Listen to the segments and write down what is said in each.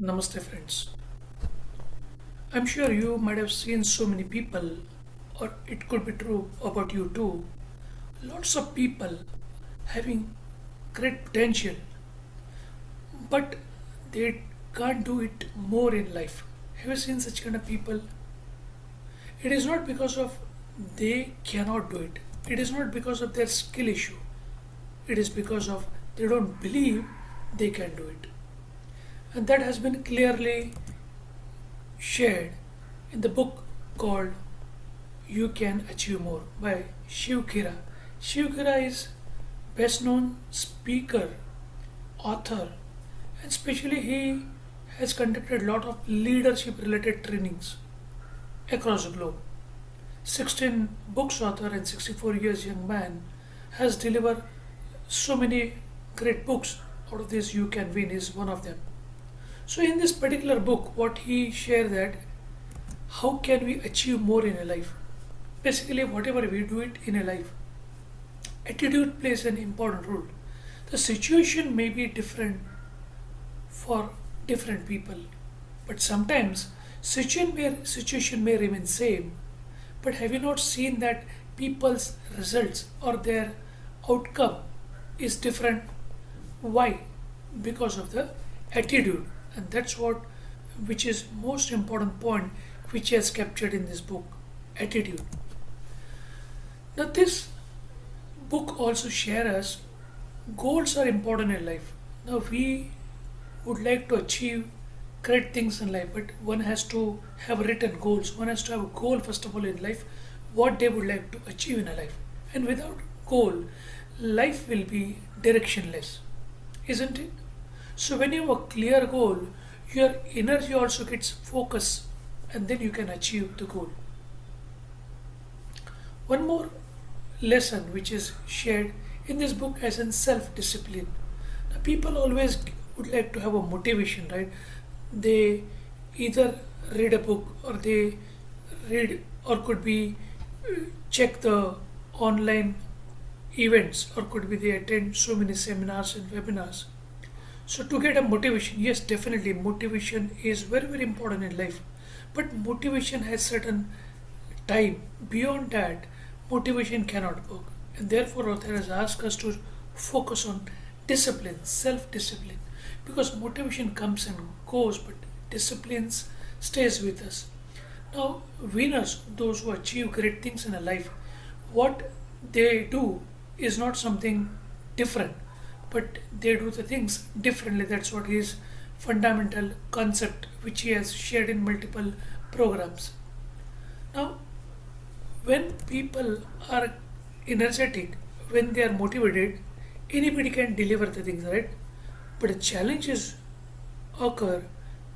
Namaste, friends. I'm sure you might have seen so many people, or it could be true about you too. Lots of people having great potential, but they can't do it more in life. Have you seen such kind of people? It is not because of they cannot do it. It is not because of their skill issue. It is because of they don't believe they can do it. And that has been clearly shared in the book called You Can Achieve More by Shiv Khera. Shiv Khera is best known speaker, author, and especially he has conducted a lot of leadership related trainings across the globe. 16 books author and 64 years young man has delivered so many great books. Out of this, You Can Win is one of them. So in this particular book, what he shared that how can we achieve more in a life? Basically, whatever we do it in a life, attitude plays an important role. The situation may be different for different people, but sometimes situation may remain same. But have you not seen that people's results or their outcome is different? Why? Because of the attitude, and that's what which is most important point which he has captured in this book, attitude. Now this book also shares us goals are important in life. Now we would like to achieve great things in life, but one has to have written goals. One has to have a goal first of all in life, what they would like to achieve in a life. And without goal, life will be directionless, isn't it? So when you have a clear goal, your energy also gets focused and then you can achieve the goal. One more lesson which is shared in this book as in self-discipline. Now, people always would like to have a motivation, right? They either read a book or they read or could be check the online events or could be they attend so many seminars and webinars. So to get a motivation, yes, definitely motivation is very very important in life. But motivation has certain time. Beyond that, motivation cannot work. And therefore author has asked us to focus on discipline, self-discipline. Because motivation comes and goes, but discipline stays with us. Now, winners, those who achieve great things in a life, what they do is not something different, but they do the things differently. That's what his fundamental concept, which he has shared in multiple programs. Now, when people are energetic, when they are motivated, anybody can deliver the things, right? But the challenges occur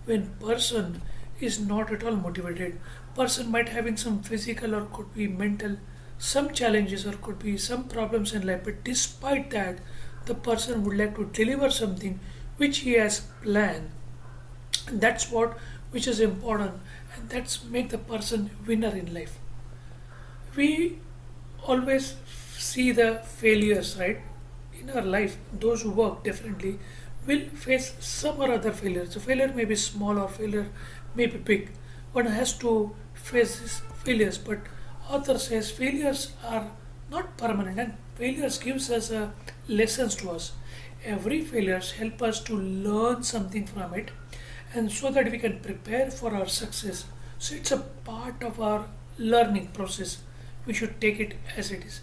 when person is not at all motivated. Person might having some physical or could be mental some challenges or could be some problems in life, but despite that the person would like to deliver something which he has planned. And that's what which is important, and that's make the person winner in life. We always see the failures, right? In our life, those who work differently will face some or other failure. So failure may be small or failure may be big. One has to face these failures, but author says failures are not permanent and failures gives us lessons to us. Every failures help us to learn something from it, and so that we can prepare for our success. So it's a part of our learning process. We should take it as it is.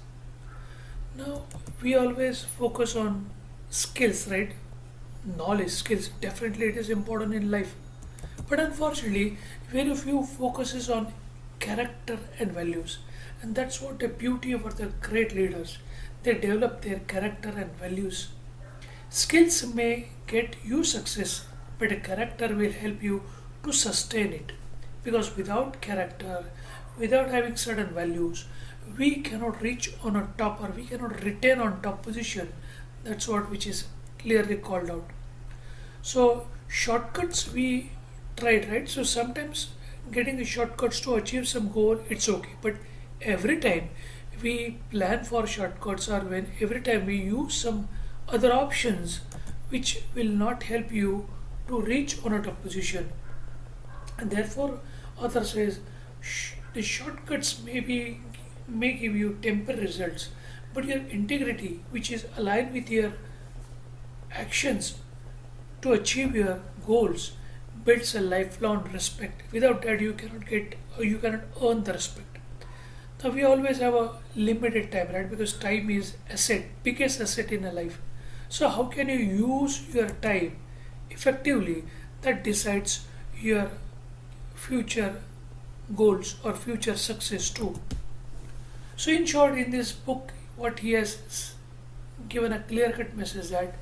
Now we always focus on skills, right? Knowledge, skills. Definitely it is important in life. But unfortunately, very few focuses on character and values. And that's what the beauty of the great leaders. They develop their character and values. Skills may get you success, but a character will help you to sustain it. Because without character, without having certain values, we cannot reach on a top or we cannot retain on top position. That's what which is clearly called out. So shortcuts we tried, right? So sometimes getting a shortcuts to achieve some goal, it's okay. But every time we plan for shortcuts or when every time we use some other options which will not help you to reach on a top position. And therefore, author says the shortcuts may give you temporary results, but your integrity, which is aligned with your actions to achieve your goals, builds a lifelong respect. Without that, you cannot get or you cannot earn the respect. Now we always have a limited time, right? Because time is asset, biggest asset in a life. So how can you use your time effectively? That decides your future goals or future success too. So in short, in this book, what he has given a clear-cut message that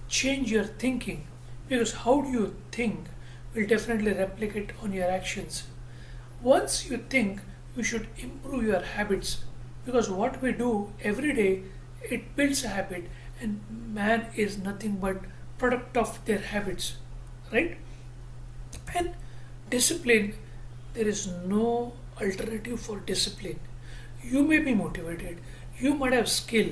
change your thinking, because how do you think will definitely replicate on your actions. Once you think, you should improve your habits, because what we do every day, it builds a habit, and man is nothing but product of their habits, right? And discipline, there is no alternative for discipline. You may be motivated, you might have skill,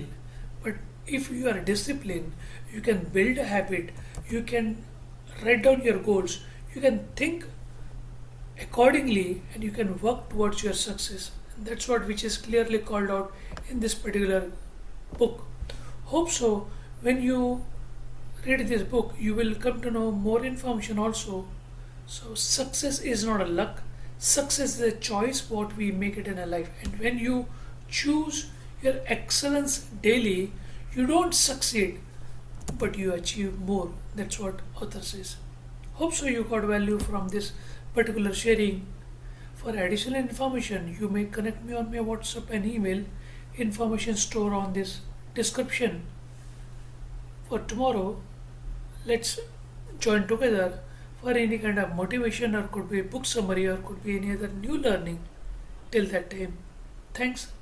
but if you are disciplined, you can build a habit, you can write down your goals, you can think accordingly, and you can work towards your success. And that's what which is clearly called out in this particular book. Hope so. When you read this book, you will come to know more information also. So success is not a luck. Success is a choice what we make it in a life. And when you choose your excellence daily, you don't succeed, but you achieve more. That's what author says. Hope so you got value from this particular sharing. For additional information, you may connect me on my WhatsApp and email. Information store on this description. For tomorrow, let's join together for any kind of motivation, or could be book summary, or could be any other new learning. Till that time, thanks.